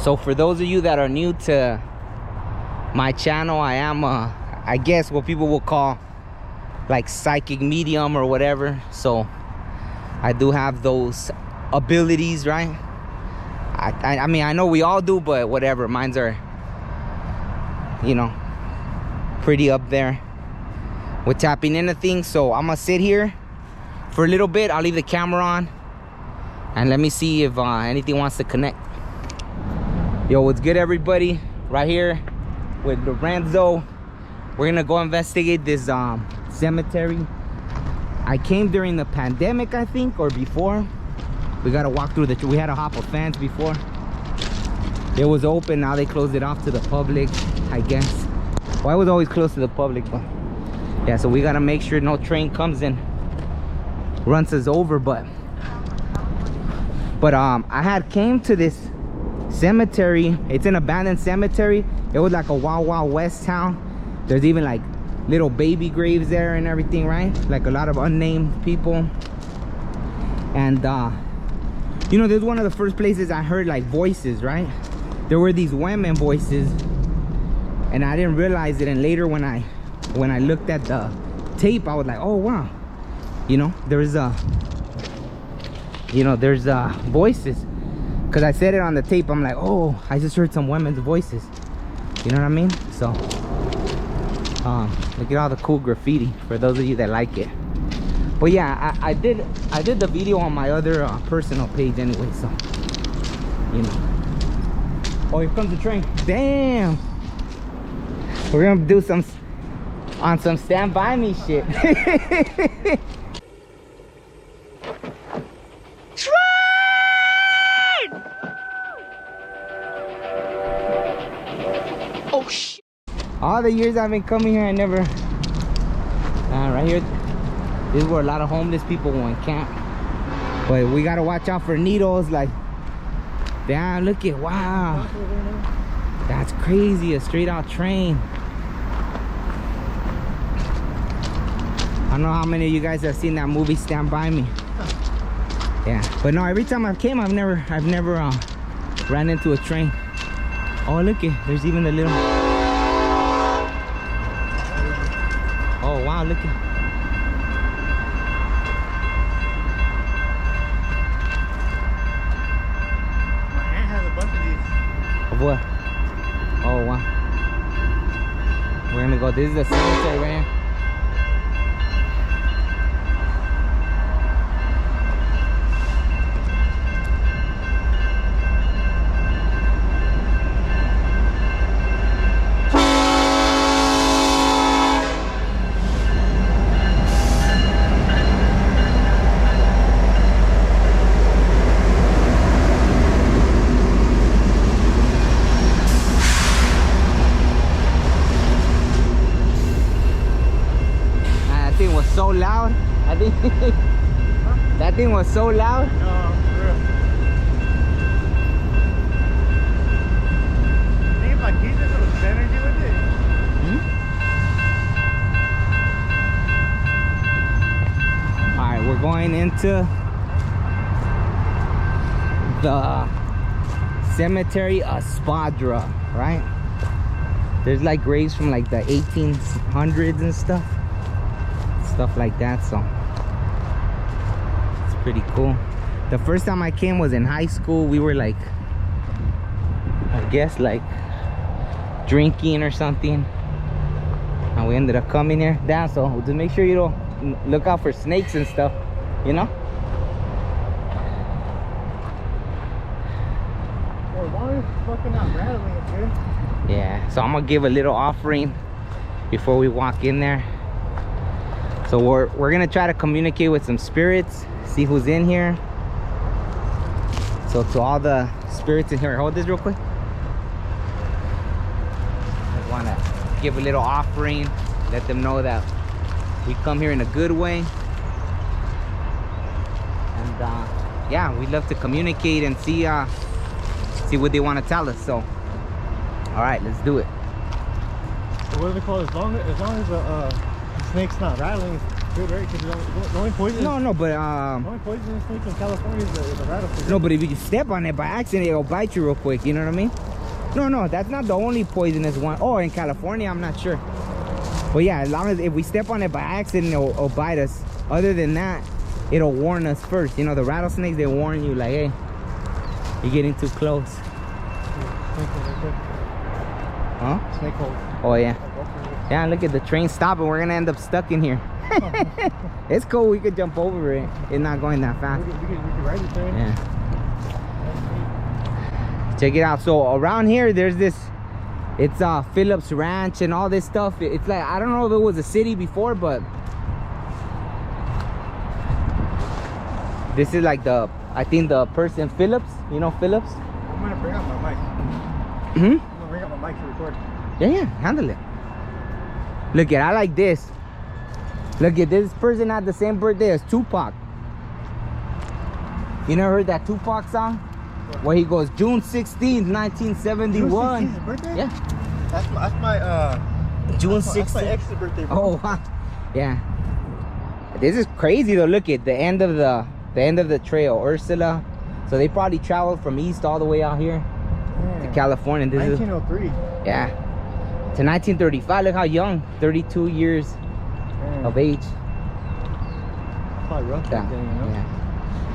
So for those of you that are new to my channel, I am I guess what people will call like psychic medium or whatever. So I do have those abilities, right? I mean, I know we all do, but whatever, mine's are, you know, pretty up there with tapping into things. So I'm gonna sit here for a little bit. I'll leave the camera on and let me see if anything wants to connect. Yo, what's good, everybody? Right here with Lorenzo. We're gonna go investigate this cemetery. I came during the pandemic, I think, or before. We gotta walk through we had a hop of fence before. It was open, now they closed it off to the public, I guess. Well, I was always close to the public, but yeah, so we gotta make sure no train comes and runs us over. But I had came to this cemetery. It's an abandoned cemetery. It was like a Wild Wild West town. There's even like little baby graves there and everything, right? Like a lot of unnamed people. And you know, this is one of the first places I heard like voices, right? There were these women voices, and I didn't realize it. And later when I looked at the tape, I was like, oh wow, you know, there's voices. Because I said it on the tape, I'm like, oh, I just heard some women's voices. You know what I mean? So look at all the cool graffiti for those of you that like it. But yeah, I did the video on my other personal page anyway, so you know. Oh, here comes the train. Damn, we're gonna do some Stand By Me shit. Oh shit. All the years I've been coming here, I never right here, this is where a lot of homeless people will encamp. But we gotta watch out for needles. Like, damn, look at, wow, that's crazy, a straight out train. I don't know how many of you guys have seen that movie Stand By Me. Yeah, but no, every time I've came, I've never ran into a train. Oh, look it, there's even the little, oh wow, look at, what? Oh wow. We're gonna go, this is the cemetery right here. So loud, I think. That thing was so loud. No, for real. Think if I keep this little energy with it. All right, we're going into the cemetery of Spadra, right? There's like graves from like the 1800s and stuff like that, so it's pretty cool. The first time I came was in high school. We were like, I guess like drinking or something, and we ended up coming here. Down, so just make sure you don't look out for snakes and stuff, you know. Well, as long as it's fucking not rattling, it's good. Yeah, so I'm gonna give a little offering before we walk in there. So we're gonna try to communicate with some spirits, see who's in here. So to all the spirits in here, hold this real quick. I wanna give a little offering, let them know that we come here in a good way. And yeah, we'd love to communicate and see what they want to tell us. So all right, let's do it. So what do they call it? As long as the snake's not rattling, Good, right? Because the only poison. No, but The only poisonous snake in California is the rattlesnake. no, but if you step on it by accident, it'll bite you real quick. You know what I mean? No, that's not the only poisonous one. Oh, in California, I'm not sure. But yeah, as long as if we step on it by accident, it'll bite us. Other than that, it'll warn us first. You know, the rattlesnakes, they warn you like, hey, you're getting too close. Huh? Snake hole. Oh yeah. Yeah, look at the train stopping. We're gonna end up stuck in here. It's cool. We could jump over it. It's not going that fast. We could ride the train. Yeah. Check it out. So around here, there's this. It's Phillips Ranch and all this stuff. It's like, I don't know if it was a city before, but this is like the, I think the person Phillips. You know Phillips? I'm gonna bring out my mic. Hmm. I'm gonna bring out my mic to record. Yeah, handle it. Look at, I like this. Look at this person had the same birthday as Tupac. You never heard that Tupac song? Where he goes, June 16th, 1971. June 16th, his birthday? Yeah. That's my June that's 16th. my ex's birthday, bro. Oh, wow. Yeah. This is crazy though. Look at the end of the trail, Ursula. So they probably traveled from east all the way out here to California. This 1903. yeah. To 1935. Look how young. 32 years of age. Probably rough back then, you know? Yeah.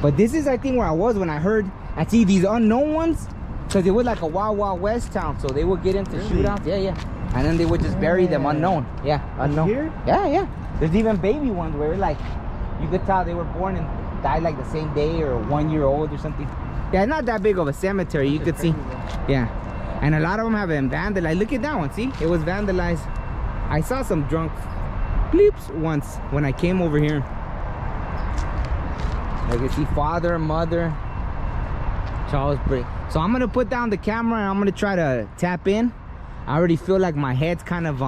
But this is, I think, where I was when I heard. I see these unknown ones, because it was like a Wild Wild West town. So they would get into shootouts. Yeah. And then they would just bury them unknown. Yeah, unknown. Here? Yeah. There's even baby ones where like you could tell they were born and died like the same day or 1 year old or something. Yeah, not that big of a cemetery, you could see. Yeah. And a lot of them have been vandalized. Look at that one, see? It was vandalized. I saw some drunk bleeps once when I came over here. Like you see father, mother, Charles Brick. So I'm gonna put down the camera and I'm gonna try to tap in. I already feel like my head's kind of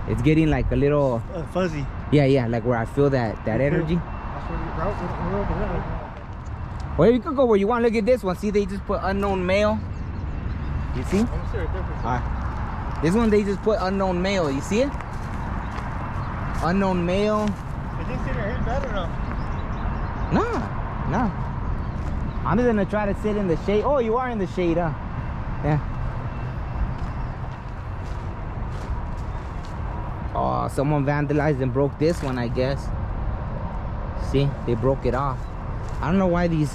it's getting like a little fuzzy. Yeah, like where I feel that energy. That's where we're over there. Well, you could go where you want. Look at this one. See, they just put unknown male. You see? I'm gonna stay right there for a second. Alright. This one they just put unknown male. You see it? Unknown male. Is he sitting right here bad or no? No. I'm just gonna try to sit in the shade. Oh, you are in the shade, huh? Yeah. Oh, someone vandalized and broke this one, I guess. See, they broke it off. I don't know why these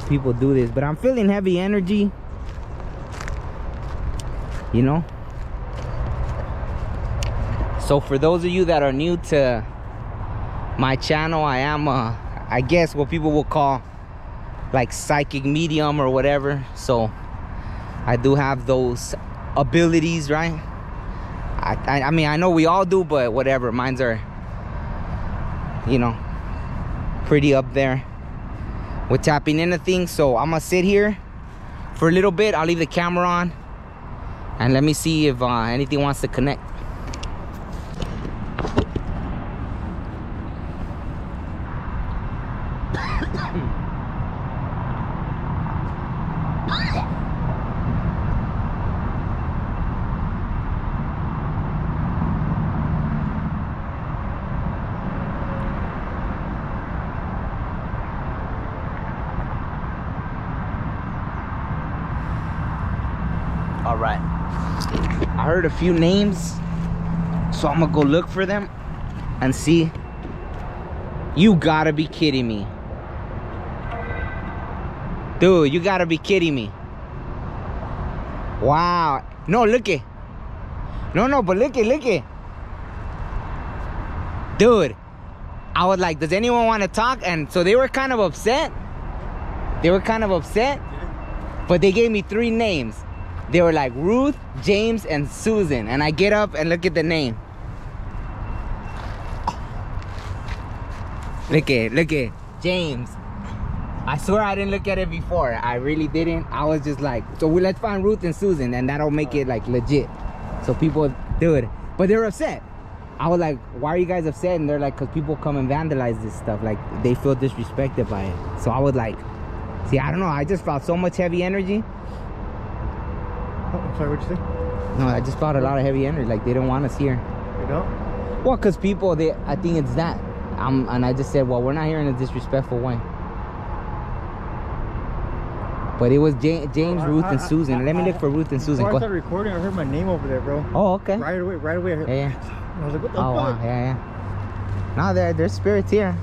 people do this, but I'm feeling heavy energy, you know. So for those of you that are new to my channel, I am I guess what people will call like psychic medium or whatever. So I do have those abilities, right? I mean, I know we all do, but whatever, mine's are, you know, pretty up there with tapping into things. So I'm gonna sit here for a little bit. I'll leave the camera on and let me see if anything wants to connect. All right, I heard a few names, so I'm gonna go look for them and see. You gotta be kidding me, dude. You gotta be kidding me. Wow. No, look it. No, but look it. Dude, I was like, does anyone want to talk? And so they were kind of upset. But they gave me 3 names. They were like Ruth, James, and Susan. And I get up and look at the name. Look at James. I swear I didn't look at it before. I really didn't. I was just like, so let's find Ruth and Susan, and that'll make it like legit. So people do it. But they're upset. I was like, why are you guys upset? And they're like, because people come and vandalize this stuff. Like, they feel disrespected by it. So I was like, see, I don't know. I just felt so much heavy energy. Oh, I'm sorry, what'd you say? No, I just felt a lot of heavy energy. Like, they don't want us here. You know? Well, because people, I think it's that. And I just said, well, we're not here in a disrespectful way. But it was James, Ruth, and Susan. Let me look for Ruth and Susan. Before I started recording, I heard my name over there, bro. Oh, okay. Right away. I heard, Yeah. I was like, what the Oh, fuck? wow. Yeah. No, there's spirits here.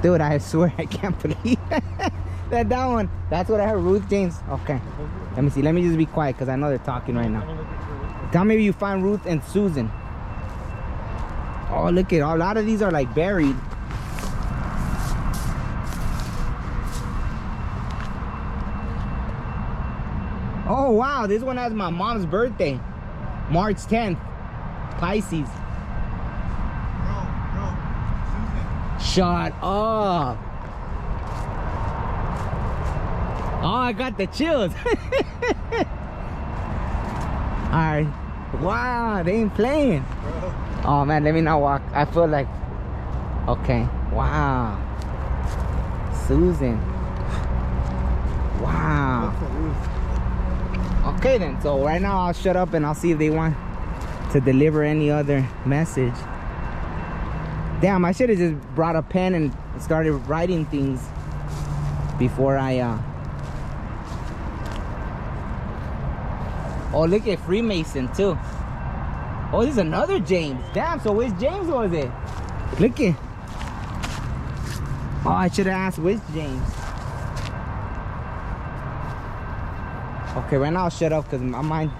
Dude, I swear, I can't believe that one. That's what I heard, Ruth, James. Okay. Let me see. Let me just be quiet because I know they're talking right now. Tell me if you find Ruth and Susan. Oh, look at a lot of these are like buried. Oh wow, this one has my mom's birthday, March 10th, Pisces. Bro, Susan. Shut up. Oh, I got the chills. Alright. Wow, they ain't playing. Bro. Oh man, let me not walk. I feel like, okay. Wow. Susan. Wow. Okay then, so right now I'll shut up and I'll see if they want to deliver any other message. Damn, I should have just brought a pen and started writing things before I Oh, look at Freemason too. Oh, this is another James. Damn, so which James was it? Look at. Oh, I should have asked which James. Okay, right now I'll shut up because my mind.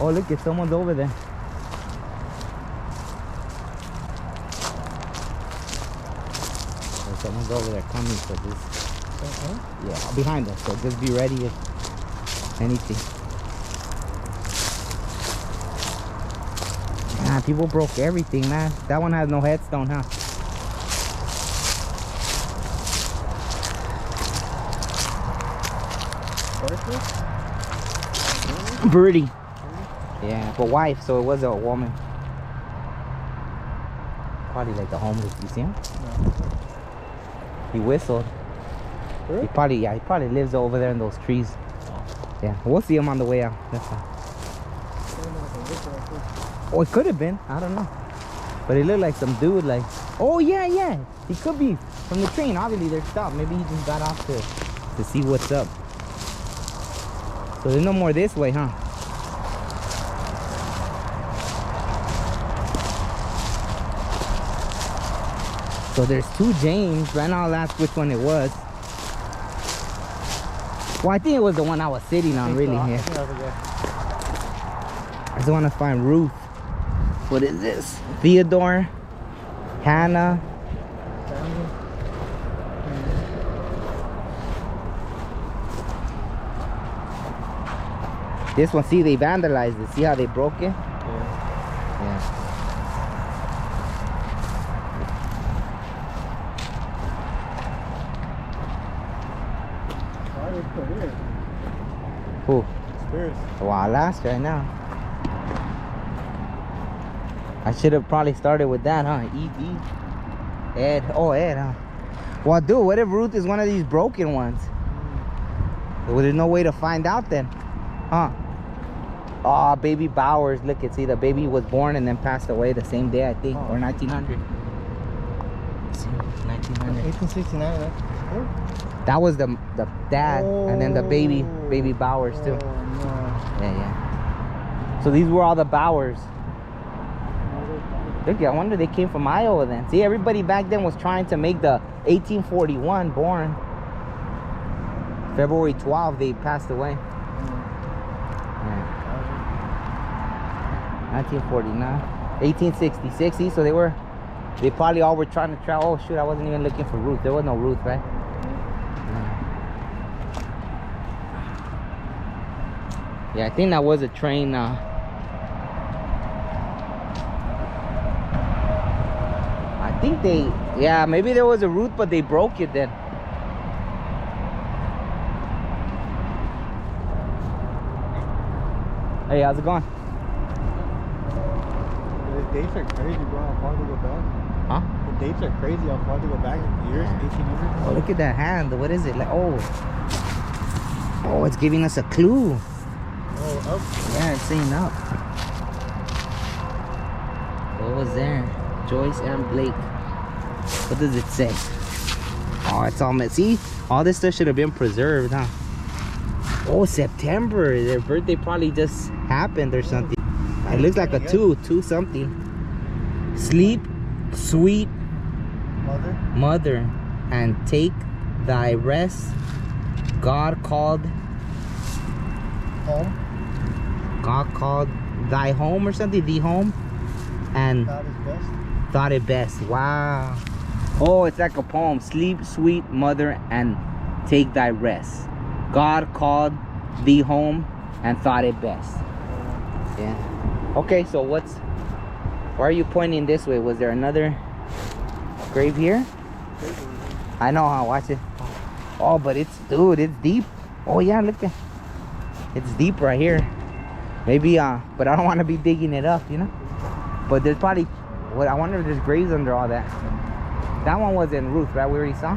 Oh, look at someone's over there. Oh, someone's over there coming for this. Yeah, behind us. So just be ready if anything. Man, people broke everything, man. That one has no headstone, huh? Birdie. Yeah, but wife, so it was a woman. Probably like the homeless. You see him? No. He whistled. Really? He probably lives over there in those trees. Yeah, we'll see him on the way out. That's fine. Oh, it could have been. I don't know. But it looked like some dude, like. Oh yeah. He could be from the train. Obviously, they're stopped. Maybe he just got off to see what's up. So there's no more this way, huh? So there's two James. Right now I'll ask which one it was. Well, I think it was the one I was sitting on, really. So. Yeah. I just want to find Ruth. What is this? Theodore, Hannah. This one, see, they vandalized it. See how they broke it? Yeah. Who? Spirits. Well, I'll ask right now. I should have probably started with that, huh? E.D. Ed. Oh, Ed, huh? Well, dude, what if Ruth is one of these broken ones? Well, there's no way to find out then, huh? Oh, baby Bowers. Look, see, the baby was born and then passed away the same day, I think, or 1900. Let's see, 1900. 1869. That was the dad, and then the baby Bowers too. Oh, no. Yeah. So these were all the Bowers. Look, I wonder they came from Iowa then. See, everybody back then was trying to make the 1841 born. February 12th, they passed away. Yeah. 1949, 1866. See, so they probably all were trying to travel. Oh shoot, I wasn't even looking for Ruth. There was no Ruth, right? Yeah, I think that was a train. I think yeah, maybe there was a route, but they broke it then. Hey, how's it going? The dates are crazy, bro. How far to go back? Huh? The dates are crazy. How far to go back? Years? 1800? Oh, look at that hand. What is it? Like, oh, it's giving us a clue. Oh, up. Yeah, it's saying up. what was there? Joyce and Blake. What does it say? Oh, it's all messy. See, all this stuff should have been preserved, huh? Oh, September. Their birthday probably just happened or something. It looks like a two something. Sleep, sweet mother, and take thy rest. God called Home. God called thy home or something, the home, and thought it best. Wow. Oh, it's like a poem. Sleep, sweet mother, and take thy rest. God called thee home and thought it best. Yeah. Okay, so why are you pointing this way? Was there another grave here? I know how. Watch it. Oh, but dude, it's deep. Oh yeah, look at, it's deep right here. Maybe but I don't want to be digging it up, you know. But there's probably, I wonder if there's graves under all that. That one was in Ruth, right? We already saw.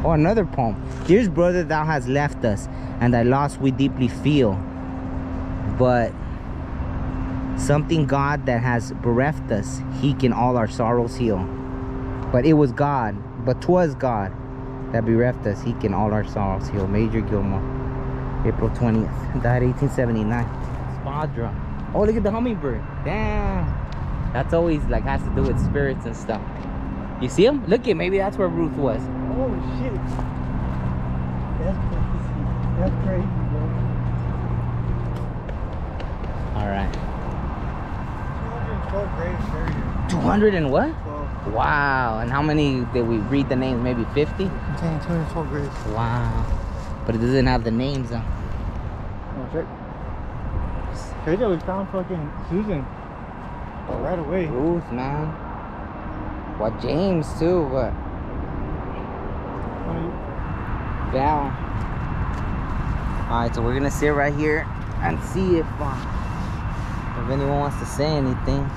Oh, another poem. Dearest brother, thou hast left us, and thy loss we deeply feel. But something God that has bereft us, he can all our sorrows heal. But it was God, but 'twas God that bereft us, he can all our sorrows heal. Major Gilmore, April 20th, died 1879. Spadra. Oh, look at the hummingbird. Damn. That's always like has to do with spirits and stuff. You see him? Look at, maybe that's where Ruth was. Oh shit. That's crazy. That's crazy, bro. Alright. 212 graves buried here. 200 and what? 12. Wow. And how many did we read the names? Maybe 50? Containing 212 graves. Wow. But it doesn't have the names though. Oh, check. Crazy that we found fucking Susan right away. Ruth, man. What, James too, but Val. Alright, so we're gonna sit right here and see if anyone wants to say anything.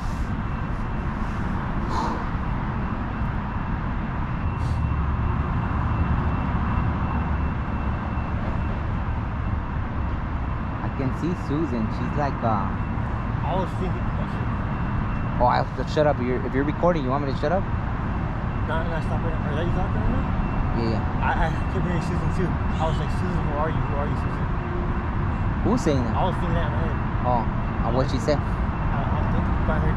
I can see Susan. She's like I was thinking. oh, I have to shut up. If you're recording, you want me to shut up? No, stop it. Are you talking right now? Yeah. I kept hearing Susan too. I was like, Susan, who are you? Who are you, Susan? Who's saying that? I was thinking that in my head. Oh, and what'd she say? I think I heard.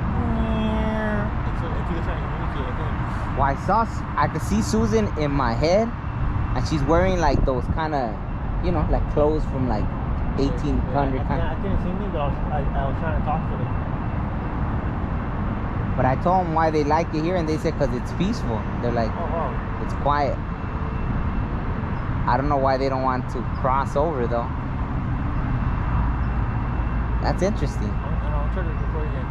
It's like, I think it's trying to communicate. I think. Well, I could see Susan in my head, and she's wearing like those kind of, you know, like clothes from like 1800 kind I of. couldn't see me, but I was trying to talk to them. But I told them why they like it here, and they said because it's peaceful. They're like, Oh wow. it's quiet. I don't know why they don't want to cross over though. That's interesting. I'll try to record again.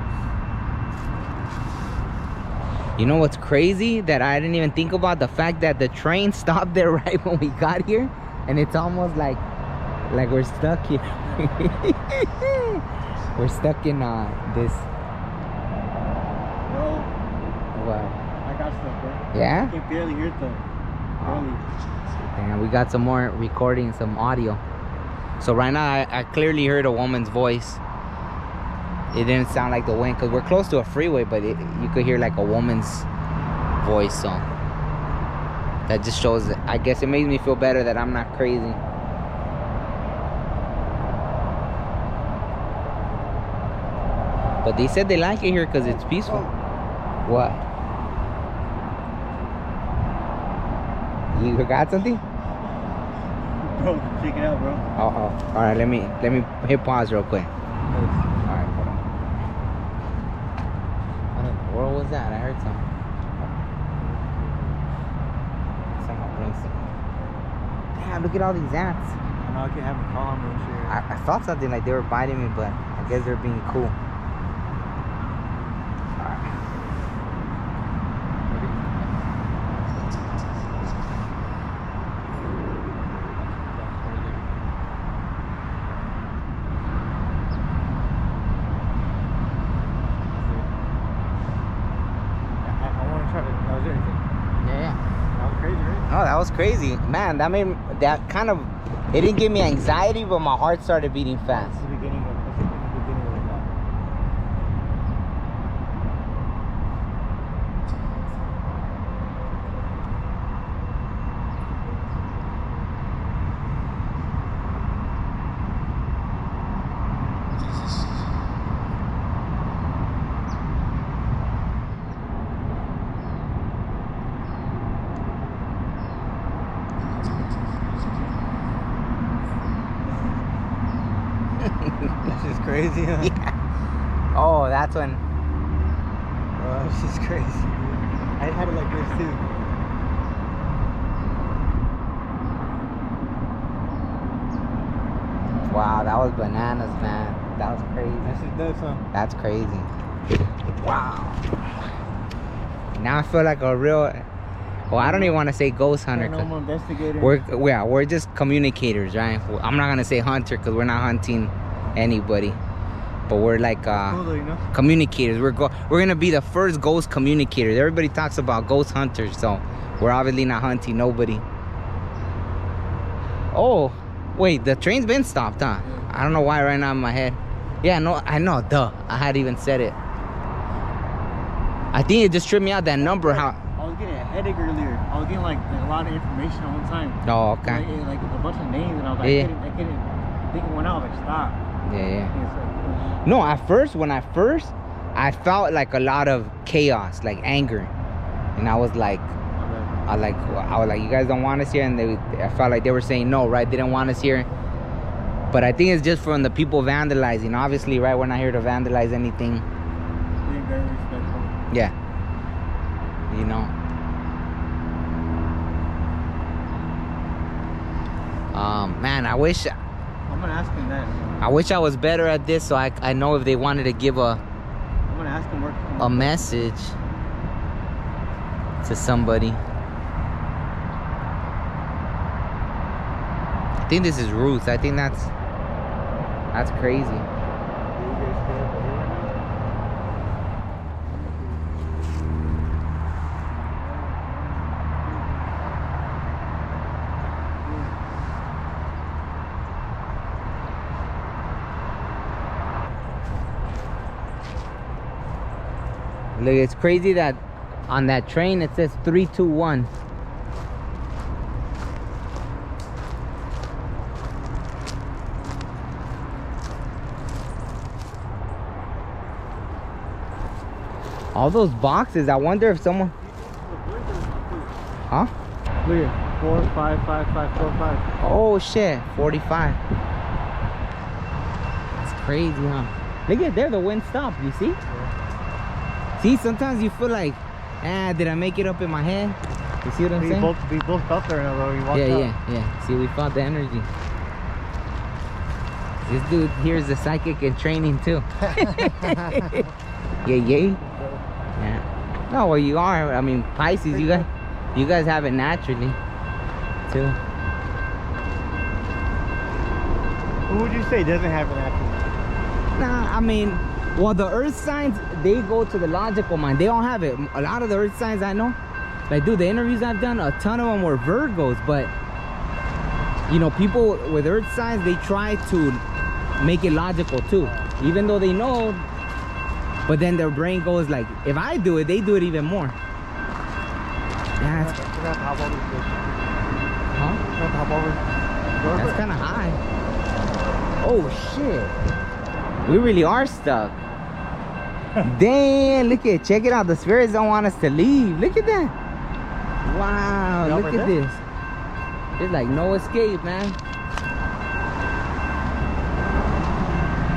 You know what's crazy? That I didn't even think about the fact that the train stopped there right when we got here, and it's almost like we're stuck here. We're stuck in this. Bro, Well, I got stuff, bro. yeah? I can barely hear them. Barely. And we got some more recording, some audio. So right now I clearly heard a woman's voice. It didn't sound like the wind because we're close to a freeway, but you could hear like a woman's voice. So that just shows, I guess it makes me feel better that I'm not crazy. But they said they like it here because it's peaceful. What? You got something? Bro, check it out, bro. Oh, all right. Let me hit pause real quick. All right, hold on. What was that? I heard something. Someone brings something. Damn, look at all these ants. I know I can't have them call me and shit. I thought something like they were biting me, but I guess they're being cool. Oh, that was crazy, man. That kind of, it didn't give me anxiety, but my heart started beating fast. That's the beginning of it. crazy, huh? Yeah. Oh, that's when. Oh, she's crazy. I had it like this too. Wow, that was bananas, man. That was crazy. That's just nuts, huh? That's crazy. Wow. Now I feel like a real. Well, I don't even want to say ghost hunter. Paranormal investigator. We're just communicators, right? I'm not gonna say hunter because we're not hunting anybody, but we're like Cool though, you know? communicators. We're gonna be the first ghost communicators. Everybody talks about ghost hunters, so we're obviously not hunting nobody. Oh, wait, the train's been stopped, huh? I don't know why right now in my head. Yeah, no, I know, duh. I hadn't even said it. I think it just tripped me out, that number, how. I was getting a headache earlier. I was getting like a lot of information at one time. Oh, okay. Like a bunch of names, and I was like, Yeah. I couldn't think of one out. I was like, stop. Yeah. It's like, No, at first, I felt like a lot of chaos, like anger. And I was like, you guys don't want us here? And I felt like they were saying no, right? They didn't want us here. But I think it's just from the people vandalizing. Obviously, right? We're not here to vandalize anything. being very respectful. Yeah. You know. Man, I'm gonna ask him that. I wish I was better at this, so I know if they wanted to give I'm gonna ask him a message to somebody. I think this is Ruth. I think that's crazy. Look, it's crazy that on that train it says 321. All those boxes, I wonder if someone. Huh? Look at 455545. Oh shit, 45. It's crazy, huh? Look at there, the wind stopped. You see? Yeah. See, sometimes you feel like, did I make it up in my head? You see what I'm saying? We both felt there though. We walked Yeah, out. yeah. See, we felt the energy. This dude here is a psychic in training too. Yeah. No, well, you are. I mean, Pisces, you guys have it naturally too. Who would you say doesn't have an actually? Nah, I mean, well, the earth signs, they go to the logical mind. They don't have it. A lot of the earth signs I know, like, dude, the interviews I've done, a ton of them were Virgos. But you know, people with earth signs, they try to make it logical too, even though they know. But then their brain goes like, if I do it, they do it even more. Yeah, that's kind of high. Oh shit, we really are stuck. Damn, look at, check it out. The spirits don't want us to leave. Look at that. Wow, look at this. There's like no escape, man.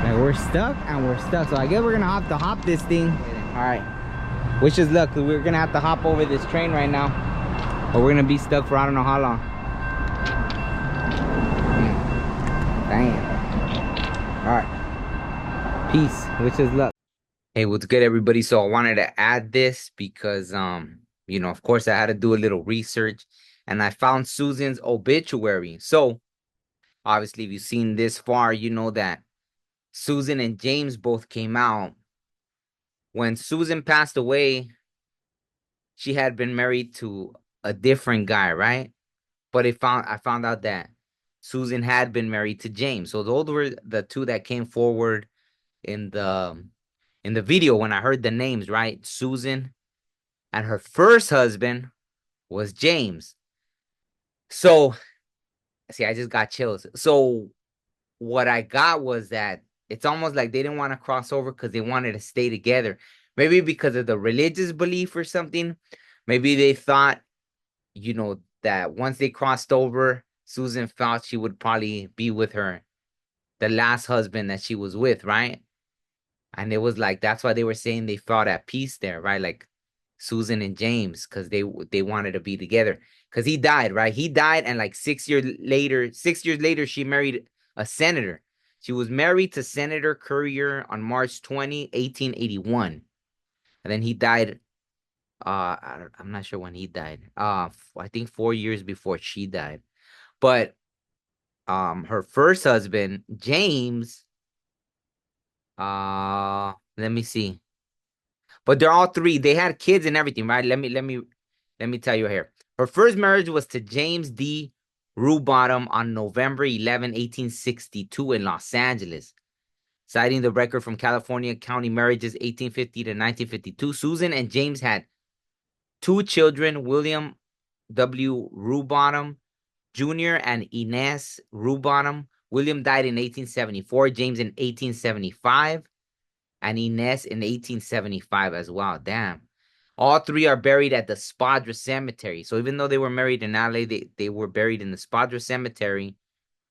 Like, we're stuck and we're stuck. So I guess we're gonna have to hop this thing. All right. Wish us luck, because we're gonna have to hop over this train right now, or we're gonna be stuck for I don't know how long. Damn. All right. Peace. Wish us luck. Hey, what's good, everybody? So I wanted to add this because you know, of course I had to do a little research, and I found Susan's obituary. So obviously, if you've seen this far, you know that Susan and James both came out. When Susan passed away, she had been married to a different guy, right? But I found out that Susan had been married to James. So those were the two that came forward in the video when I heard the names, right? Susan and her first husband was James. So, see, I just got chills. So what I got was that it's almost like they didn't want to cross over because they wanted to stay together. Maybe because of the religious belief or something. Maybe they thought, you know, that once they crossed over, Susan felt she would probably be with her the last husband that she was with, right? And it was like that's why they were saying they fought at peace there, right? Like Susan and James, because they wanted to be together. Because he died, right? He died, and like 6 years later, she married a senator. She was married to Senator Currier on March 20, 1881. And then he died. I'm not sure when he died. I think 4 years before she died. But her first husband, James, let me see. But they're all three. They had kids and everything, right? Let me tell you here. Her first marriage was to James D. Rubottom on November 11, 1862 in Los Angeles. Citing the record from California County Marriages 1850 to 1952, Susan and James had two children, William W. Rubottom Jr. and Inez Rubottom. William died in 1874, James in 1875, and Inez in 1875 as well. Damn. All three are buried at the Spadra Cemetery. So even though they were married in LA, they were buried in the Spadra Cemetery.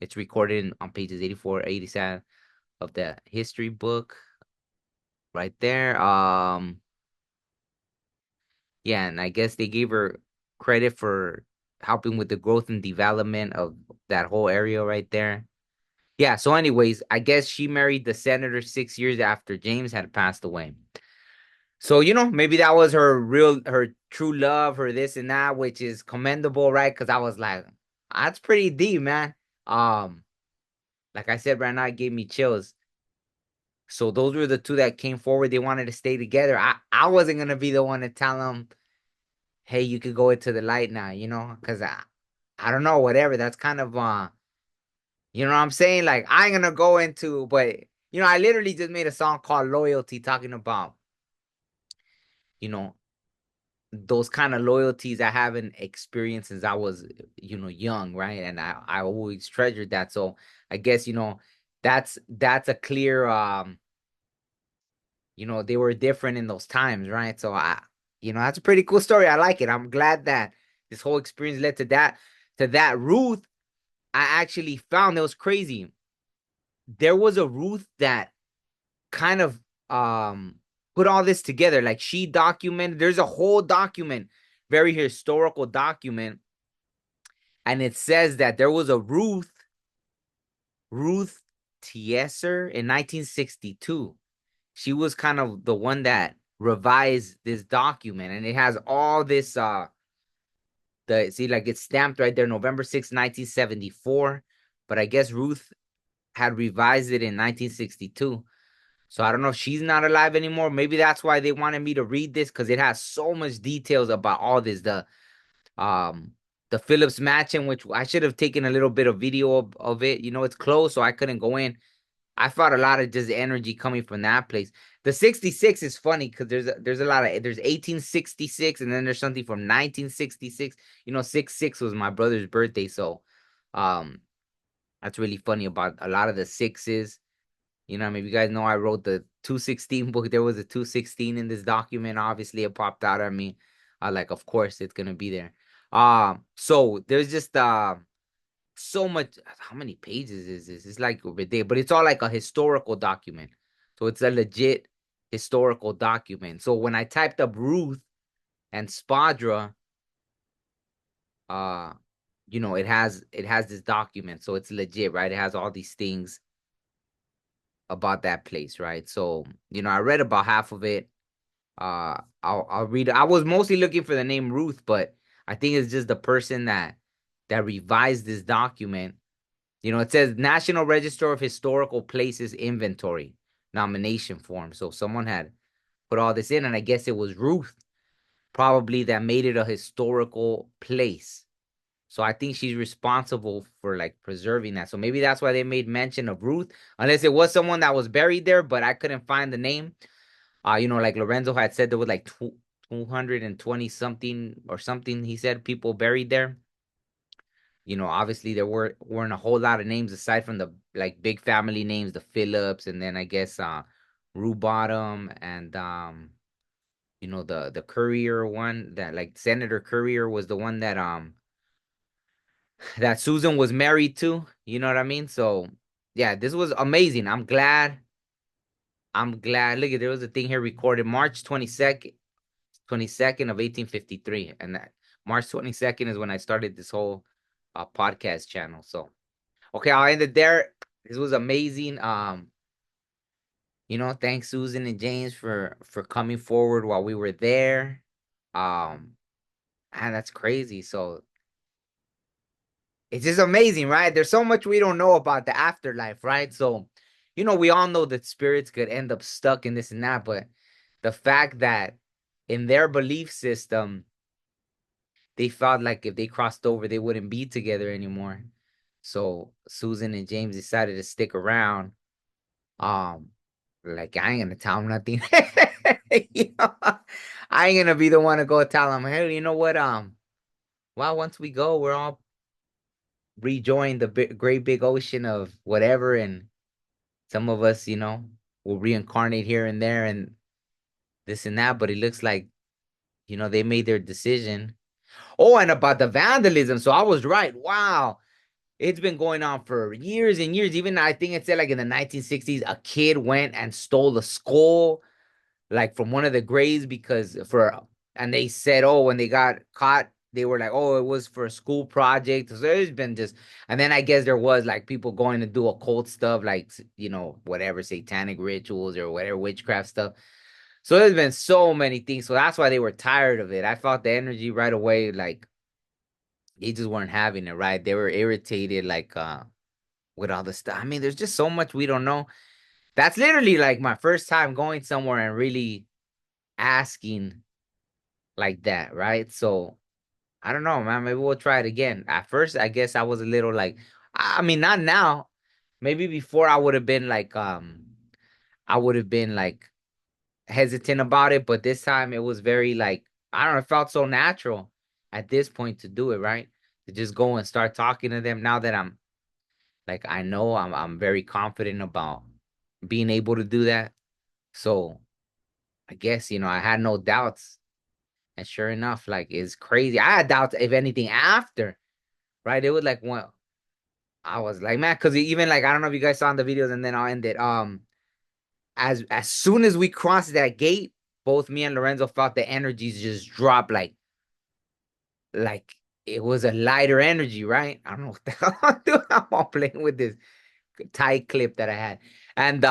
It's recorded on pages 84, 87 of the history book right there. Yeah, and I guess they gave her credit for helping with the growth and development of that whole area right there. Yeah, so anyways, I guess she married the senator 6 years after James had passed away. So, maybe that was her true love, her this and that, which is commendable, right? Because I was like, that's pretty deep, man. Um, like I said right now, it gave me chills. So those were the two that came forward. They wanted to stay together. I wasn't gonna be the one to tell them, hey, you could go into the light now, because I don't know, whatever. That's kind of you know what I'm saying? Like I ain't gonna go into, but I literally just made a song called Loyalty talking about, you know, those kind of loyalties I haven't experienced since I was, young, right? And I always treasured that. So I guess, that's a clear they were different in those times, right? So that's a pretty cool story. I like it. I'm glad that this whole experience led to that Ruth. I actually found it was crazy. There was a Ruth that kind of put all this together. Like she documented, there's a whole document, very historical document, and it says that there was a Ruth Tieser in 1962. She was kind of the one that revised this document, and it has all this like it's stamped right there, November 6, 1974. But I guess Ruth had revised it in 1962. So I don't know if she's not alive anymore. Maybe that's why they wanted me to read this, because it has so much details about all this. The Phillips Mansion, which I should have taken a little bit of video of it. It's closed, so I couldn't go in. I felt a lot of just energy coming from that place. The 66 is funny because there's a lot of there's 1866, and then there's something from 1966. 66 was my brother's birthday, so that's really funny about a lot of the sixes. Maybe you guys know I wrote the 216 book. There was a 216 in this document. Obviously, it popped out at me. Like, of course, it's gonna be there. So there's just so much. How many pages is this? It's like over there, but it's all like a historical document. So it's a legit historical document. So when I typed up Ruth and Spadra, it has this document. So it's legit, right? It has all these things about that place, right? So, I read about half of it. I'll read it. I was mostly looking for the name Ruth, but I think it's just the person that revised this document. It says National Register of Historical Places Inventory nomination form. So someone had put all this in, and I guess it was Ruth probably that made it a historical place. So I think she's responsible for like preserving that. So maybe that's why they made mention of Ruth, unless it was someone that was buried there, but I couldn't find the name. Like Lorenzo had said, there was like 220 something or something. He said people buried there. Obviously there weren't a whole lot of names aside from the like big family names, the Phillips, and then I guess Rubottom and the Courier one, that like Senator Courier was the one that that Susan was married to. You know what I mean? So yeah, this was amazing. I'm glad. I'm glad. Look at, there was a thing here recorded March 22nd of 1853, and that March 22nd is when I started this whole podcast channel. So okay, I'll end it there. This was amazing. Thanks Susan and James for coming forward while we were there. Um, and that's crazy. So it's just amazing, right? There's so much we don't know about the afterlife, right? So, we all know that spirits could end up stuck in this and that, but the fact that in their belief system, they felt like if they crossed over, they wouldn't be together anymore. So Susan and James decided to stick around. Um, like I ain't gonna tell them nothing. You know, I ain't gonna be the one to go tell them, hey, you know what? Well, once we go, we're all rejoin the great big ocean of whatever, and some of us, will reincarnate here and there and this and that. But it looks like, they made their decision. Oh, and about the vandalism. So I was right. Wow. It's been going on for years and years. Even I think it said like in the 1960s, a kid went and stole a skull like from one of the graves and they said, oh, when they got caught, they were like, oh, it was for a school project. So it's been just, and then I guess there was like people going to do occult stuff, like, whatever, satanic rituals or whatever, witchcraft stuff. So there's been so many things. So that's why they were tired of it. I felt the energy right away, like they just weren't having it, right? They were irritated, like, with all the stuff. I mean, there's just so much we don't know. That's literally like my first time going somewhere and really asking like that, right? So I don't know, man. Maybe we'll try it again. At first, I guess I was a little like, I mean, not now. Maybe before I would have been like hesitant about it, but this time it was very like, I don't know, it felt so natural at this point to do it, right? To just go and start talking to them now that I'm like, I know I'm very confident about being able to do that. So I guess, I had no doubts. And sure enough, like it's crazy. I had doubts if anything after, right? It was like when I was like, man, because even like I don't know if you guys saw in the videos, and then I'll end it. As soon as we crossed that gate, both me and Lorenzo felt the energies just drop like it was a lighter energy, right? I don't know what the hell I'm doing. I'm all playing with this tight clip that I had. And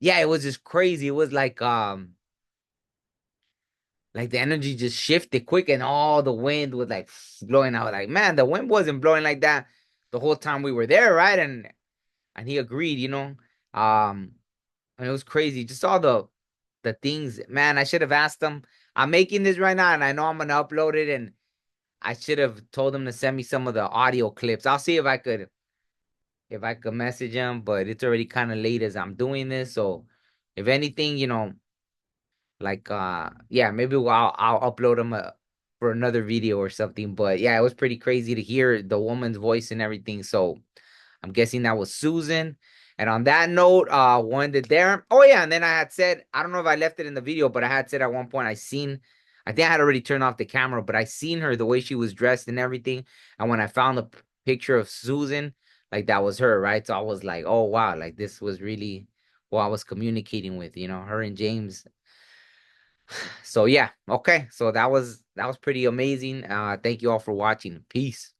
yeah, it was just crazy. It was like the energy just shifted quick and all the wind was like blowing out. Like, man, the wind wasn't blowing like that the whole time we were there, right? And he agreed, and it was crazy. Just all the things, man. I should have asked him. I'm making this right now, and I know I'm gonna upload it, and I should have told him to send me some of the audio clips. I'll see if I could message him, but it's already kind of late as I'm doing this. So if anything, like yeah, maybe I'll upload them for another video or something. But yeah, it was pretty crazy to hear the woman's voice and everything. So I'm guessing that was Susan. And on that note, one that there. Oh yeah, and then I had said, I don't know if I left it in the video, but I had said at one point I think I had already turned off the camera, but I seen her the way she was dressed and everything. And when I found the picture of Susan, like that was her, right? So I was like, oh wow, like this was really who I was communicating with, her and James. So yeah, okay. So that was pretty amazing. Thank you all for watching. Peace.